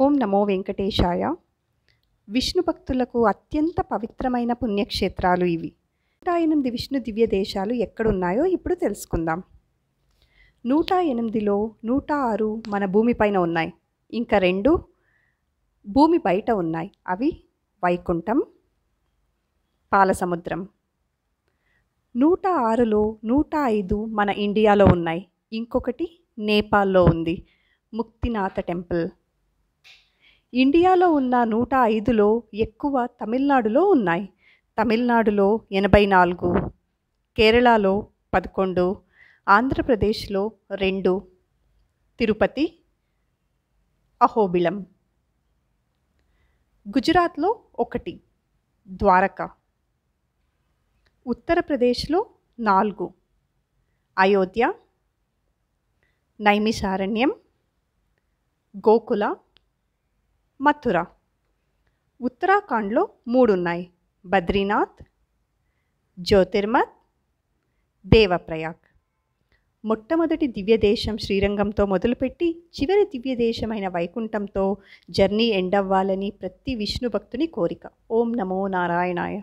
ఓం నమో వెంకటేశాయ. విష్ణు భక్తులకు అత్యంత పవిత్రమైన పుణ్యక్షేత్రాలు ఇవి. 108 విష్ణు దివ్య దేశాలు ఎక్కడున్నాయో ఇప్పుడు తెలుసుకుందాం. 108లో 106 మన భూమిపైన ఉన్నాయి. ఇంకా 2 భూమి బయట ఉన్నాయి. అవి వైకుంఠం, పాలసముద్రం. 106లో 105 మన ఇండియాలో ఉన్నాయి. ఇంకొకటి నేపాల్లో ఉంది, ముక్తినాథ టెంపుల్. ఇండియాలో ఉన్న 105లో ఎక్కువ తమిళనాడులో ఉన్నాయి. తమిళనాడులో 84, కేరళలో 11, ఆంధ్రప్రదేశ్లో 2, తిరుపతి, అహోబిళం. గుజరాత్లో 1, ద్వారకా. ఉత్తరప్రదేశ్లో 4, అయోధ్య, నైమిషారణ్యం, గోకుల, మథుర. ఉత్తరాఖండ్లో 3 ఉన్నాయి, బద్రీనాథ్, జ్యోతిర్మత్, దేవప్రయాగ్. మొట్టమొదటి దివ్యదేశం శ్రీరంగంతో మొదలుపెట్టి చివరి దివ్యదేశమైన వైకుంఠంతో జర్నీ ఎండ్ అవ్వాలని ప్రతి విష్ణు భక్తుని కోరిక. ఓం నమో నారాయణాయ.